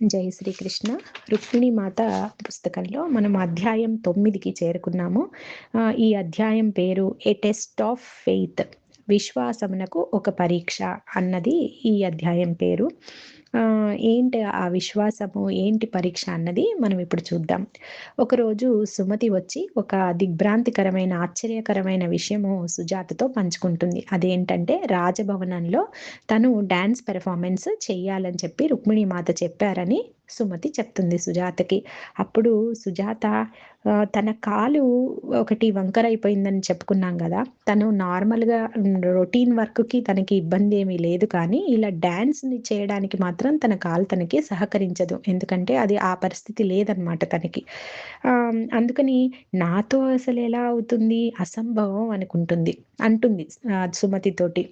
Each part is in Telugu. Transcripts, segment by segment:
జై శ్రీకృష్ణ. రుక్మిణి మాత పుస్తకంలో మనం అధ్యాయం 9కి చేరుకున్నాము. ఈ అధ్యాయం పేరు ఏ టెస్ట్ ఆఫ్ ఫెయిత్, విశ్వాసమునకు ఒక పరీక్ష అన్నది ఈ అధ్యాయం పేరు. ఏంటి ఆ విశ్వాసము, ఏంటి పరీక్ష అన్నది మనం ఇప్పుడు చూద్దాం. ఒకరోజు సుమతి వచ్చి ఒక దిగ్భ్రాంతికరమైన, ఆశ్చర్యకరమైన విషయము సుజాతతో పంచుకుంటుంది. అదేంటంటే రాజభవనంలో తను డాన్స్ పెర్ఫార్మెన్స్ చెయ్యాలని చెప్పి రుక్మిణి మాత చెప్పారని సుమతి చెప్తుంది సుజాతకి. అప్పుడు సుజాత తన కాలు ఒకటి వంకరైపోయిందని చెప్పుకున్నాం గదా! తను నార్మల్‌గా రొటీన్ వర్క్‌కి తనకి ఇబ్బంది ఏమీ లేదు కానీ, ఇలా డాన్స్‌ని చేయడానికి మాత్రం తన కాలు తనకి సహకరించదు. ఎందుకంటే అది ఆ పరిస్థితి లేదనమాట తనకి. అందుకని నాతో అసలెలా అవుతుంది? అసంభవం అనుకుంటుంది. అంటుంది సుమతితోటి.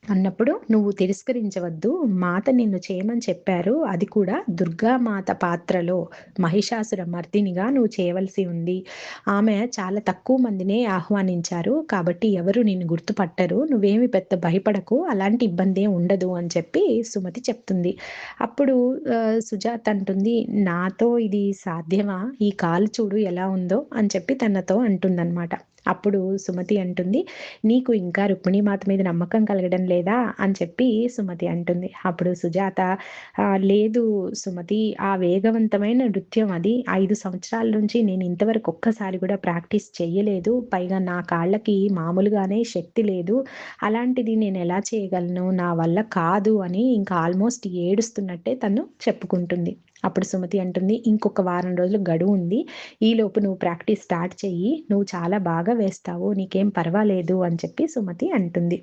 అన్నప్పుడు "నువ్వు తిరస్కరించవద్దు. మాత నిన్ను చేయమని చెప్పారు. అది కూడా దుర్గామాత పాత్రలో మహిషాసుర మర్దినిగా నువ్వు చేయవలసి ఉంది. ఆమె చాలా తక్కువ మందినే ఆహ్వానించారు. కాబట్టి ఎవరు నిన్ను గుర్తుపట్టరు. నువ్వేమి పెద్ద భయపడకు. అలాంటి ఇబ్బందేం ఉండదు" అని చెప్పి సుమతి చెప్తుంది. అప్పుడు సుజాత అంటుంది, "నాతో ఇది సాధ్యమా? ఈ కాలు చూడు ఎలా ఉందో" అని చెప్పి తనతో అంటుందనమాట. అప్పుడు సుమతి అంటుంది, "నీకు ఇంకా రుక్మిణీ మాత మీద నమ్మకం కలగడం లేదా?" అని చెప్పి సుమతి అంటుంది. అప్పుడు సుజాత, లేదు సుమతి, ఆ వేగవంతమైన నృత్యం అది 5 సంవత్సరాల నుంచి నేను ఇంతవరకు ఒక్కసారి కూడా ప్రాక్టీస్ చెయ్యలేదు. పైగా నా కాళ్ళకి మామూలుగానే శక్తి లేదు. అలాంటిది నేనెలా చేయగలను? నా వల్ల కాదు" అని ఇంకా ఆల్మోస్ట్ ఏడుస్తున్నట్టే తను చెప్పుకుంటుంది. అప్పుడు సుమతి అంటుంది, "ఇంకొక వారం రోజులు గడువుంది. ఈలోపు నువ్వు ప్రాక్టీస్ స్టార్ట్ చెయ్యి. నువ్వు చాలా బాగా వేస్తావు. నీకేం పర్వాలేదు" అని చెప్పి సుమతి అంటుంది.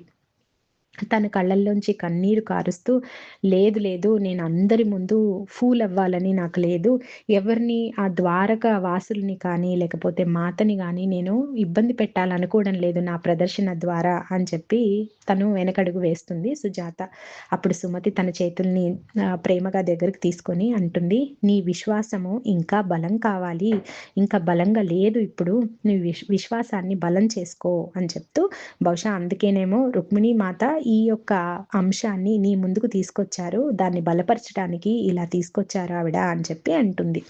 తన కళ్ళల్లోంచి కన్నీరు కారుస్తూ, "లేదు, లేదు, నేను అందరి ముందు ఫూల్ అవ్వాలని నాకు లేదు. ఎవరిని ఆ ద్వారక వాసుల్ని కానీ, లేకపోతే మాతని గానీ నేను ఇబ్బంది పెట్టాలనుకోవడం లేదు నా ప్రదర్శన ద్వారా" అని చెప్పి తను వెనకడుగు వేస్తుంది సుజాత. అప్పుడు సుమతి తన చేతుల్ని ప్రేమగా దగ్గరికి తీసుకొని అంటుంది, "నీ విశ్వాసము ఇంకా బలం కావాలి. ఇంకా బలంగా లేదు ఇప్పుడు. నీ విశ్వాసాన్ని బలం చేసుకో" అని చెప్తూ, బహుశా అందుకేనేమో రుక్మిణీ మాత ఈ యొక్క అంశాన్ని నీ ముందుకు తీసుకొచ్చారు. దాన్ని బలపరచడానికి ఇలా తీసుకొచ్చారు ఆవిడ అని చెప్పి అంటుంది.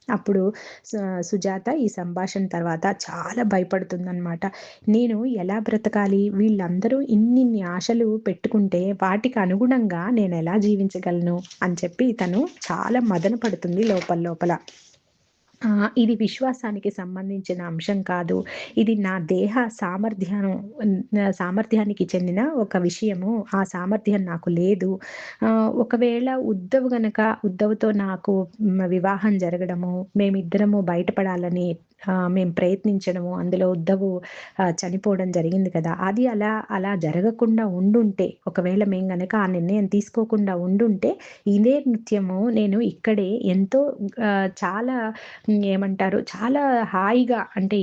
అప్పుడు సు సుజాత ఈ సంభాషణ తర్వాత చాలా భయపడుతుందనమాట. నేను ఎలా బ్రతకాలి? వీళ్ళందరూ ఇన్నిన్ని ఆశలు పెట్టుకుంటే వాటికి అనుగుణంగా నేనెలా జీవించగలను? అని చెప్పి తను చాలా మదన పడుతుంది లోపల లోపల. ఇది విశ్వాసానికి సంబంధించిన అంశం కాదు. ఇది నా దేహ సామర్థ్యానికి చెందిన ఒక విషయము. ఆ సామర్థ్యం నాకు లేదు. ఒకవేళ ఉద్ధవ్‌తో నాకు వివాహం జరగడము, మేమిద్దరము బయటపడాలని మేము ప్రయత్నించడము, అందులో ఉద్ధవ్ చనిపోవడం జరిగింది కదా! అది అలా జరగకుండా ఉండుంటే, ఒకవేళ మేము గనక ఆ నిర్ణయం తీసుకోకుండా ఉండుంటే, ఇదే నృత్యము నేను ఇక్కడే ఎంతో చాలా ఏమంటారు, చాలా హాయిగా, అంటే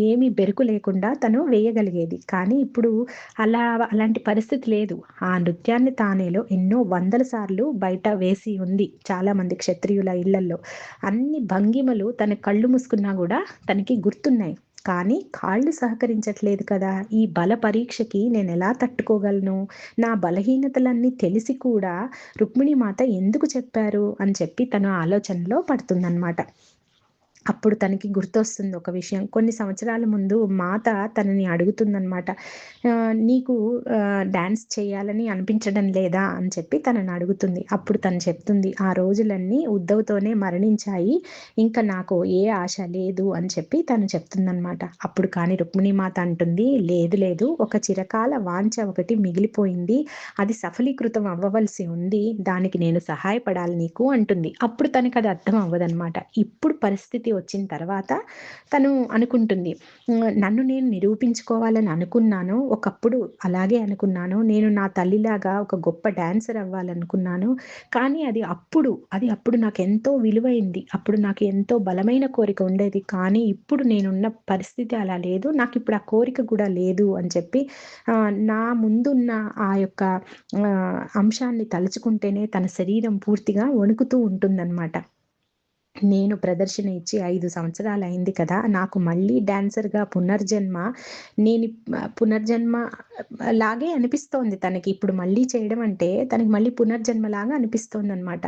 ఏమి బెరుకు లేకుండా తను వేయగలిగేది. కానీ ఇప్పుడు అలాంటి పరిస్థితి లేదు. ఆ నృత్యాన్ని తానేలో ఎన్నో వందల సార్లు బయట వేసి ఉంది చాలామంది క్షత్రియుల ఇళ్లల్లో. అన్ని భంగిమలు తన కళ్ళు మూసుకున్నా గూడా తనకి గుర్తున్నాయి. కానీ కాళ్ళు సహకరించట్లేదు కదా! ఈ బల పరీక్షకి నేనెలా తట్టుకోగలను? నా బలహీనతలన్నీ తెలిసి కూడా రుక్మిణి మాత ఎందుకు చెప్పారు? అని చెప్పి తను ఆలోచనలో పడుతుందనమాట. అప్పుడు తనకి గుర్తొస్తుంది ఒక విషయం. కొన్ని సంవత్సరాల ముందు మాత తనని అడుగుతుందనమాట. "నీకు డాన్స్ చేయాలని అనిపించడం లేదా?" అని చెప్పి తనని అడుగుతుంది. అప్పుడు తను చెప్తుంది, "ఆ రోజులన్నీ ఉద్ధవ్‌తోనే మరణించాయి. ఇంక నాకు ఏ ఆశ లేదు" అని చెప్పి తను చెప్తుందనమాట. అప్పుడు కానీ రుక్మిణీ మాత అంటుంది, "లేదు, లేదు, ఒక చిరకాల వాంఛ ఒకటి మిగిలిపోయింది. అది సఫలీకృతం అవ్వవలసి ఉంది. దానికి నేను సహాయపడాలి నీకు" అంటుంది. అప్పుడు తనకది అర్థం అవ్వదనమాట. ఇప్పుడు పరిస్థితి వచ్చిన తర్వాత తను అనుకుంటుంది, నన్ను నేను నిరూపించుకోవాలని అనుకున్నాను. ఒకప్పుడు అలాగే అనుకున్నాను. నేను నా తల్లిలాగా ఒక గొప్ప డాన్సర్ అవ్వాలనుకున్నాను. కానీ అది అప్పుడు నాకెంతో విలువైంది. అప్పుడు నాకు ఎంతో బలమైన కోరిక ఉండేది. కానీ ఇప్పుడు నేనున్న పరిస్థితి అలా లేదు. నాకిప్పుడు ఆ కోరిక కూడా లేదు" అని చెప్పి నా ముందున్న ఆ యొక్క అంశాన్ని తలుచుకుంటేనే తన శరీరం పూర్తిగా వణుకుతూ ఉంటుందనమాట. నేను ప్రదర్శన ఇచ్చి 5 సంవత్సరాలయింది కదా! నాకు మళ్ళీ డాన్సర్‌గా పునర్జన్మ నేను పునర్జన్మ లాగే అనిపిస్తోంది తనకి. ఇప్పుడు మళ్ళీ చేయడం అంటే తనకి మళ్ళీ పునర్జన్మలాగా అనిపిస్తోందనమాట.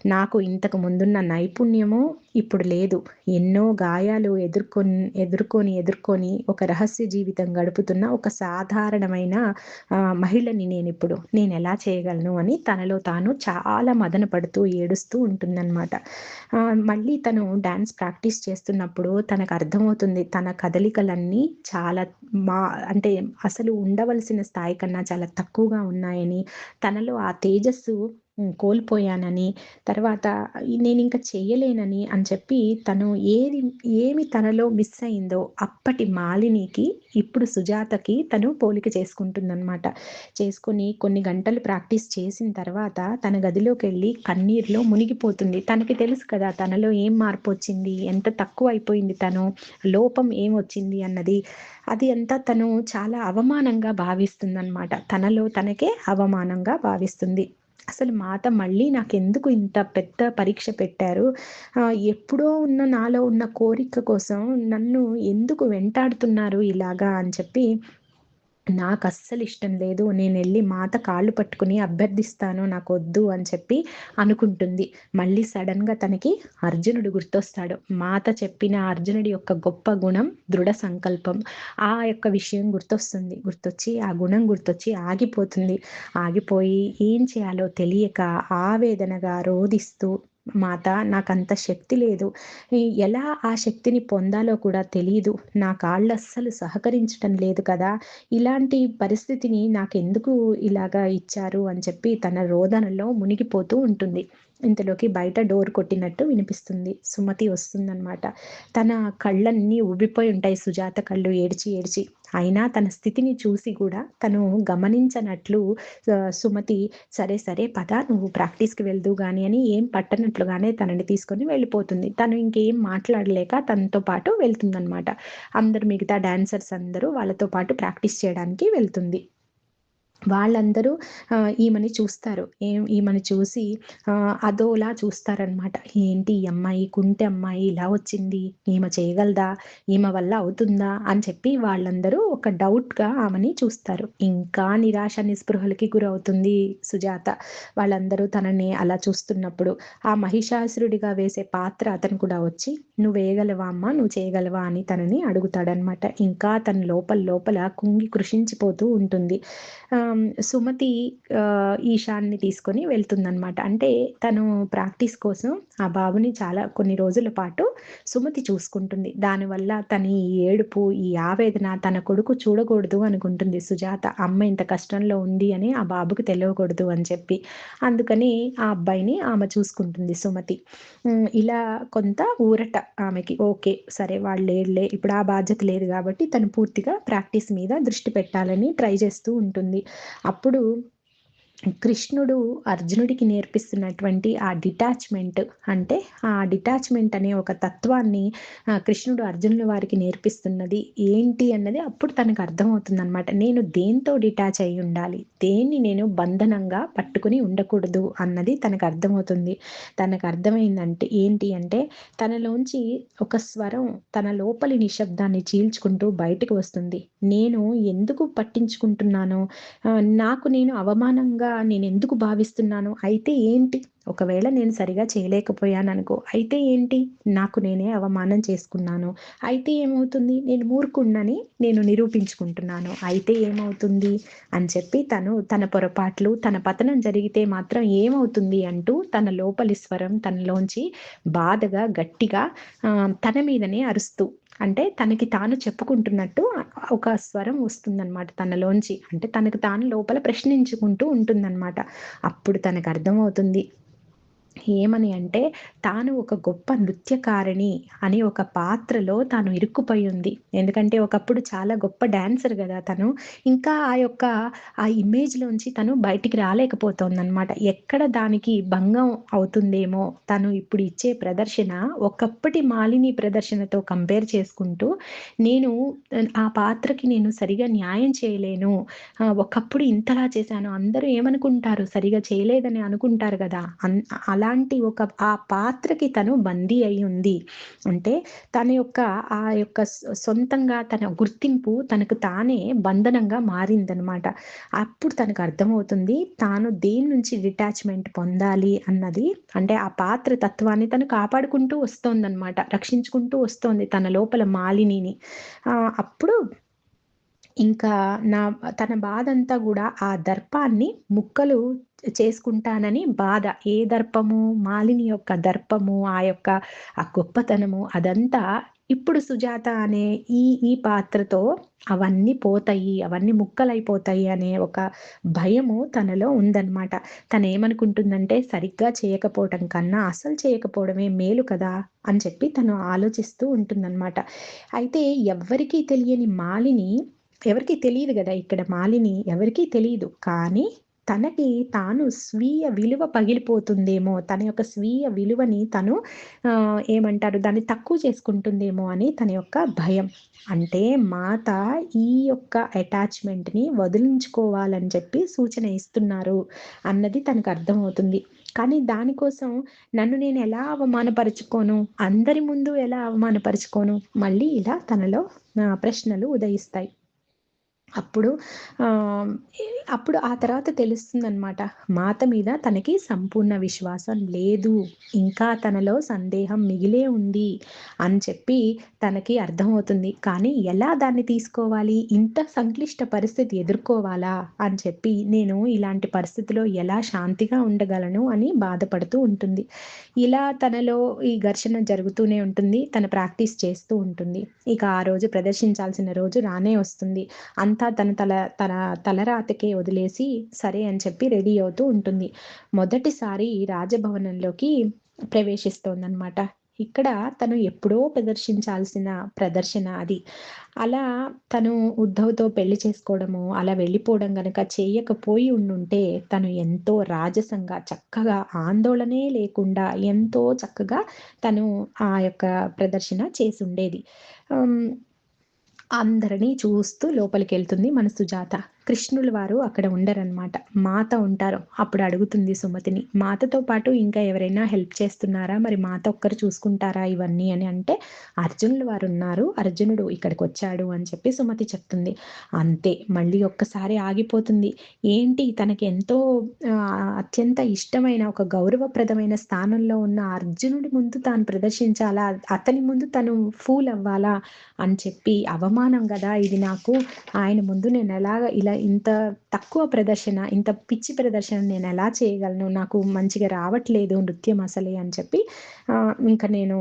నాకు ఇంతకు ముందున్న నైపుణ్యము ఇప్పుడు లేదు. ఎన్నో గాయాలు ఎదుర్కొని ఒక రహస్య జీవితం గడుపుతున్న ఒక సాధారణమైన మహిళని నేనిప్పుడు. నేనెలా చేయగలను అని తనలో తాను చాలా మదన పడుతూ, ఏడుస్తూ ఉంటుందనమాట. మళ్ళీ తను డాన్స్ ప్రాక్టీస్ చేస్తున్నప్పుడు తనకర్థమవుతుంది. తన కదలికలన్నీ చాలా మా అంటే అసలు ఉండవలసిన స్థాయి కన్నా చాలా తక్కువగా ఉన్నాయని, తనలో ఆ తేజస్సు కోల్పోయానని, తర్వాత నేనింక చెయ్యలేనని అని చెప్పి తను ఏమి తనలో మిస్ అయిందో అప్పటి మాలినికి ఇప్పుడు సుజాతకి తను పోలిక చేసుకుంటుందనమాట. చేసుకొని కొన్ని గంటలు ప్రాక్టీస్ చేసిన తర్వాత తన గదిలోకెళ్ళి కన్నీరులో మునిగిపోతుంది. తనకి తెలుసు కదా! తనలో ఏం మార్పొచ్చింది, ఎంత తక్కువైపోయింది తను, లోపం ఏమొచ్చింది అన్నది. అది అంతా తను చాలా అవమానంగా భావిస్తుందనమాట. తనలో తనకే అవమానంగా భావిస్తుంది. అసలు మాత మళ్ళీ నాకెందుకు ఇంత పెద్ద పరీక్ష పెట్టారు? ఎప్పుడో ఉన్న నాలో ఉన్న కోరిక కోసం నన్ను ఎందుకు వెంటాడుతున్నారు ఇలాగా అని చెప్పి నాకస్సలిష్టం లేదు. నేనెళ్ళి మాత కాళ్ళు పట్టుకుని అభ్యర్థిస్తాను నాకొద్దు అని చెప్పి అనుకుంటుంది. మళ్ళీ సడెన్‌గా తనకి అర్జునుడు గుర్తొస్తాడు. మాత చెప్పిన అర్జునుడి యొక్క గొప్ప గుణం దృఢ సంకల్పం. ఆ యొక్క విషయం గుర్తొస్తుంది. గుర్తొచ్చి ఆ గుణం గుర్తొచ్చి ఆగిపోతుంది. ఆగిపోయి ఏం చేయాలో తెలియక ఆవేదనగా రోదిస్తూ మాత నాకంత శక్తి లేదు. ఎలా ఆ శక్తిని పొందాలో కూడా తెలీదు. నా కాళ్ళస్సలు సహకరించటం లేదు కదా! ఇలాంటి పరిస్థితిని నాకెందుకు ఇలాగా ఇచ్చారు అని చెప్పి తన రోదనలో మునిగిపోతూ ఉంటుంది. ఇంతలోకి బయట డోర్ కొట్టినట్టు వినిపిస్తుంది. సుమతి వస్తుందనమాట. తన కళ్ళన్నీ ఉబ్బిపోయి ఉంటాయి సుజాత కళ్ళు ఏడ్చి ఏడ్చి. అయినా తన స్థితిని చూసి కూడా తను గమనించనట్లు సుమతి సరే సరే పద నువ్వు ప్రాక్టీస్‌కి వెళ్దువు గాని అని ఏం పట్టనట్లుగానే తనని తీసుకొని వెళ్ళిపోతుంది. తను ఇంకేం మాట్లాడలేక తనతో పాటు వెళ్తుందనమాట. అందరూ మిగతా డాన్సర్స్ అందరూ వాళ్ళతో పాటు ప్రాక్టీస్ చేయడానికి వెళ్తుంది. వాళ్ళందరూ ఈమెని చూస్తారు. ఈమెని చూసి అదోలా చూస్తారనమాట. ఏంటి ఈ అమ్మాయి కుంటి అమ్మాయి ఇలా వచ్చింది. ఈమె చేయగలదా? ఈమె వల్ల అవుతుందా? అని చెప్పి వాళ్ళందరూ ఒక డౌట్‌గా ఆమెని చూస్తారు. ఇంకా నిరాశ నిస్పృహలకి గురవుతుంది సుజాత. వాళ్ళందరూ తనని అలా చూస్తున్నప్పుడు, ఆ మహిషాసురుడిగా వేసే పాత్ర అతను కూడా వచ్చి, "నువ్వు వేయగలవా అమ్మా? నువ్వు చేయగలవా?" అని తనని అడుగుతాడనమాట. ఇంకా తను లోపల లోపల కుంగి కృషించిపోతూ ఉంటుంది. సుమతి ఈషాన్ని తీసుకొని వెళ్తుందనమాట. అంటే తను ప్రాక్టీస్ కోసం ఆ బాబుని చాలా కొన్ని రోజుల పాటు సుమతి చూసుకుంటుంది. దానివల్ల తన ఈ ఏడుపు, ఈ ఆవేదన తన కొడుకు చూడకూడదు అనుకుంటుంది సుజాత. అమ్మ ఇంత కష్టంలో ఉంది అని ఆ బాబుకి తెలవకూడదు అని చెప్పి. అందుకని ఆ అబ్బాయిని ఆమె చూసుకుంటుంది సుమతి. ఇలా కొంత ఊరట ఆమెకి. ఓకే. సరే వాళ్ళు లేరులే. ఇప్పుడు ఆ బాధ్యత లేదు గాబట్టి తను పూర్తిగా ప్రాక్టీస్ మీద దృష్టి పెట్టాలని ట్రై చేస్తూ ఉంటుంది. అప్పుడు కృష్ణుడు అర్జునుడికి నేర్పిస్తున్నటువంటి ఆ డిటాచ్‌మెంట్ అంటే, ఆ డిటాచ్‌మెంట్ అనే ఒక తత్వాన్ని కృష్ణుడు అర్జునుల వారికి నేర్పిస్తున్నది ఏంటి అన్నది అప్పుడు తనకు అర్థమవుతుందనమాట. నేను దేనితో డిటాచ్ అయ్యి ఉండాలి? దేన్ని నేను బంధనంగా పట్టుకొని ఉండకూడదు అన్నది తనకు అర్థమవుతుంది. తనకు అర్థమైందంటే ఏంటి అంటే, తనలోంచి ఒక స్వరం తన లోపలి నిశ్శబ్దాన్ని చీల్చుకుంటూ బయటకు వస్తుంది. నేను ఎందుకు పట్టించుకుంటున్నానో నాకు నేను అవమానంగా నేనెందుకు భావిస్తున్నాను? అయితే ఏంటి? ఒకవేళ నేను సరిగా చేయలేకపోయాననుకో, అయితే ఏంటి? నాకు నేనే అవమానం చేసుకున్నాను. అయితే ఏమవుతుంది? నేను మూర్ఖుడినని నేను నిరూపించుకుంటున్నాను. అయితే ఏమవుతుంది? అని చెప్పి తను తన పొరపాట్లు, తన పతనం జరిగితే మాత్రం ఏమవుతుంది అంటూ తన లోపలి స్వరం తనలోంచి బాధగా, గట్టిగా తన మీదనే అరుస్తూ అంటే తనకి తాను చెప్పుకుంటున్నట్టు ఒక స్వరం వస్తుందనమాట తనలోంచి. అంటే తనకు తాను లోపల ప్రశ్నించుకుంటూ ఉంటుందనమాట. అప్పుడు తనకర్థమవుతుంది. ఏమని అంటే, తాను ఒక గొప్ప నృత్యకారిణి అని ఒక పాత్రలో తాను ఇరుక్కుపోయి ఉంది. ఎందుకంటే, ఒకప్పుడు చాలా గొప్ప డాన్సర్ గదా తను. ఇంకా ఆ ఇమేజ్‌లోంచి తను బయటికి రాలేకపోతోందనమాట. ఎక్కడ దానికి భంగం అవుతుందేమో, తను ఇప్పుడు ఇచ్చే ప్రదర్శన ఒకప్పటి మాలిని ప్రదర్శనతో కంపేర్ చేసుకుంటూ, నేను ఆ పాత్రకి నేను సరిగా న్యాయం చేయలేను. ఒకప్పుడు ఇంతలా చేశాను. అందరూ ఏమనుకుంటారు? సరిగా చేయలేదని అనుకుంటారు గదా! అలా అలాంటి ఆ పాత్రకి తను బందీ అయి ఉంది. అంటే తన యొక్క ఆ యొక్క సొంతంగా తన గుర్తింపు తనకు తానే బంధనంగా మారిందనమాట. అప్పుడు తనకు అర్థమవుతుంది తాను దేని నుంచి డిటాచ్‌మెంట్ పొందాలి అన్నది. అంటే ఆ పాత్ర తత్వాన్ని తను కాపాడుకుంటూ వస్తోందనమాట. రక్షించుకుంటూ వస్తోంది తన లోపల మాలినిని. అప్పుడు ఇంకా నా తన బాధంతా గూడా ఆ దర్పాన్ని ముక్కలు చేసుకుంటానని బాధ. ఏ దర్పము? మాలిని యొక్క దర్పము, ఆ గొప్పతనము అదంతా ఇప్పుడు సుజాత అనే ఈ పాత్రతో అవన్నీ పోతాయి, అవన్నీ ముక్కలైపోతాయి అనే ఒక భయము తనలో ఉందనమాట. తనేమనుకుంటుందంటే సరిగ్గా చేయకపోవటం కన్నా అసలు చేయకపోవడమే మేలు కదా! అని చెప్పి తను ఆలోచిస్తూ ఉంటుందనమాట. అయితే ఎవ్వరికీ తెలియని మాలిని, ఎవరికీ తెలీదు గదా! ఇక్కడ మాలిని ఎవరికీ తెలీదు. కానీ తనకి తాను స్వీయ విలువ పగిలిపోతుందేమో, తన యొక్క స్వీయ విలువని తను ఏమంటారు దాన్ని తక్కువ చేసుకుంటుందేమో అని తన యొక్క భయం. అంటే మాత ఈ యొక్క అటాచ్‌మెంట్‌ని వదిలించుకోవాలని చెప్పి సూచన ఇస్తున్నారు అన్నది తనకు అర్థమవుతుంది. కానీ దానికోసం నన్ను నేను ఎలా అవమానపరుచుకోను? అందరి ముందు ఎలా అవమానపరుచుకోను? మళ్ళీ ఇలా తనలో ప్రశ్నలు ఉదయిస్తాయి. అప్పుడు ఆహ్, ఎ అప్పుడు ఆ తర్వాత తెలుస్తుందనమాట. మాత మీద తనకి సంపూర్ణ విశ్వాసం లేదు. ఇంకా తనలో సందేహం మిగిలే ఉంది అని చెప్పి తనకి అర్థమవుతుంది. కానీ ఎలా దాన్ని తీసుకోవాలి? ఇంత సంక్లిష్ట పరిస్థితి ఎదుర్కోవాలా? అని చెప్పి నేను ఇలాంటి పరిస్థితిలో ఎలా శాంతిగా ఉండగలను అని బాధపడుతూ ఉంటుంది. ఇలా తనలో ఈ ఘర్షణ జరుగుతూనే ఉంటుంది. తను ప్రాక్టీస్ చేస్తూ ఉంటుంది. ఇక ఆ రోజు ప్రదర్శించాల్సిన రోజు రానే వస్తుంది. అంతా తన తలరాతకే వదిలేసి సరే అని చెప్పి రెడీ అవుతూ ఉంటుంది. మొదటిసారి రాజభవనంలోకి ప్రవేశిస్తోందనమాట. ఇక్కడ తను ఎప్పుడో ప్రదర్శించాల్సిన ప్రదర్శన అది. అలా తను ఉద్ధవ్‌తో పెళ్లి చేసుకోవడము, అలా వెళ్ళిపోవడం గనక చేయకపోయి ఉండుంటే తను ఎంతో రాజసంగా చక్కగా ఆందోళనే లేకుండా ఎంతో చక్కగా తను ఆ యొక్క ప్రదర్శన చేసుండేది. హ్మ్. అందరిని చూస్తూ లోపలికెళ్తుంది మన సుజాత. కృష్ణుల వారు అక్కడ ఉండరనమాట. మాత ఉంటారు. అప్పుడు అడుగుతుంది సుమతిని. మాతతో పాటు ఇంకా ఎవరైనా హెల్ప్ చేస్తున్నారా? మరి మాత ఒక్కరు చూసుకుంటారా ఇవన్నీ అని అంటే, అర్జునుల వారున్నారు. అర్జునుడు ఇక్కడికొచ్చాడు అని చెప్పి సుమతి చెప్తుంది. అంతే మళ్ళీ ఒక్కసారి ఆగిపోతుంది. ఏంటి తనకి ఎంతో అత్యంత ఇష్టమైన ఒక గౌరవప్రదమైన స్థానంలో ఉన్న అర్జునుడి ముందు తాను ప్రదర్శించాలా? అతని ముందు తను ఫూల్ అవ్వాలా? అని చెప్పి అవమానం గదా! ఇది నాకు. ఆయన ముందు నేనెలాగా ఇలా ఇంత తక్కువ ప్రదర్శన, ఇంత పిచ్చి ప్రదర్శన నేనెలా చేయగలను? నాకు మంచిగా రావట్లేదు నృత్యం అసలే అని చెప్పి ఇంక నేను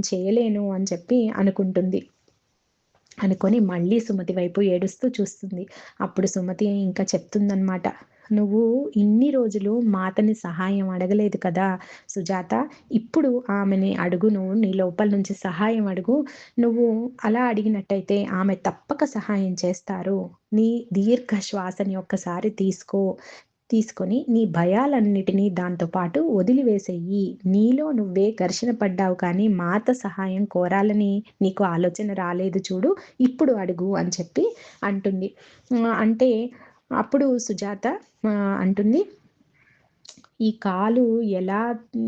చేయలేను అని చెప్పి అనుకుంటుంది. అనుకోని మళ్ళీ సుమతి వైపు ఏడుస్తూ చూస్తుంది. అప్పుడు సుమతి ఇంకా చెప్తుందనమాట. "నువ్వు ఇన్ని రోజులు మాతని సహాయం అడగలేదు కదా సుజాత! ఇప్పుడు ఆమెని అడుగు నువ్వు. నీ లోపల నుంచి సహాయం అడుగు. నువ్వు అలా అడిగినట్టయితే ఆమె తప్పక సహాయం చేస్తారు. నీ దీర్ఘ శ్వాసని ఒక్కసారి తీసుకో. తీసుకొని నీ భయాలన్నిటిని దాంతో పాటు వదిలివేసెయ్యి. నీలో నువ్వే ఘర్షణ పడ్డావు కానీ మాత సహాయం కోరాలని నీకు ఆలోచన రాలేదు చూడు. ఇప్పుడు అడుగు" అని చెప్పి అంటుంది. అంటే అప్పుడు సుజాత అంటుంది, "ఈ కాలు ఎలా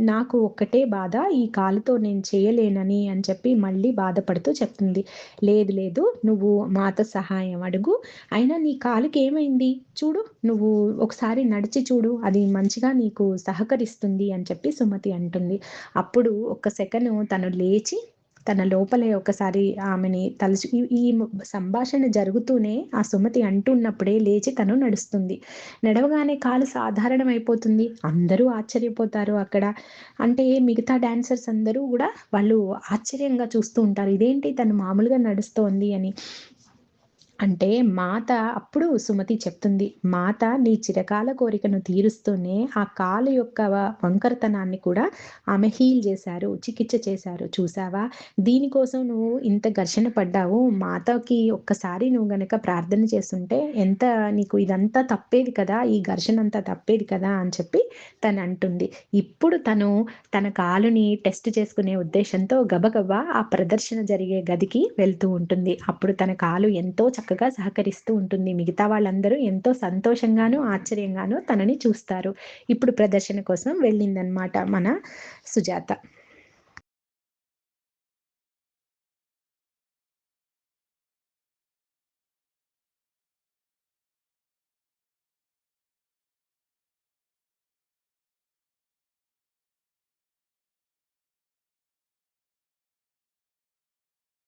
నాకు ఒక్కటే బాధ. ఈ కాలుతో నేను చేయలేనని" అని చెప్పి మళ్ళీ బాధపడుతూ చెప్తుంది. "లేదు లేదు నువ్వు మాత సహాయం అడుగు. అయినా నీ కాలుకేమైంది? చూడు నువ్వు ఒకసారి నడిచి చూడు. అది మంచిగా నీకు సహకరిస్తుంది" అని చెప్పి సుమతి అంటుంది. అప్పుడు ఒక్క సెకను తను లేచి తన లోపలే ఒకసారి ఆమెని తలుచు ఈ సంభాషణ జరుగుతూనే ఆ సుమతి అంటున్నప్పుడే లేచి తను నడుస్తుంది. నడవగానే కాలు సాధారణమైపోతుంది. అందరూ ఆశ్చర్యపోతారు అక్కడ. అంటే మిగతా డాన్సర్స్ అందరూ గూడా వాళ్ళు ఆశ్చర్యంగా చూస్తూ ఉంటారు. ఇదేంటి తను మామూలుగా నడుస్తోంది అని. అంటే మాత అప్పుడు సుమతి చెప్తుంది. "మాత నీ చిరకాల కోరికను తీరుస్తూనే ఆ కాలు యొక్క వంకరతనాన్ని కూడా ఆమె హీల్ జేశారు. చికిత్స చేశారు. చూసావా? దీనికోసం నువ్వు ఇంత ఘర్షణ పడ్డావు. మాతకి ఒక్కసారి నువ్వు గనక ప్రార్థన చేసుంటే ఎంత నీకు ఇదంతా తప్పేది కదా! ఈ ఘర్షణంతా తప్పేది కదా!" అని చెప్పి తనంటుంది. ఇప్పుడు తను తన కాలుని టెస్ట్ చేసుకునే ఉద్దేశంతో గబగబా ఆ ప్రదర్శన జరిగే గదికి వెళ్తూ ఉంటుంది. అప్పుడు తన కాలు ఎంతో చక్కగా సహకరిస్తూ ఉంటుంది. మిగతా వాళ్ళందరూ ఎంతో సంతోషంగాను, ఆశ్చర్యంగాను తనని చూస్తారు. ఇప్పుడు ప్రదర్శన కోసం వెళ్ళిందనమాట మన సుజాత.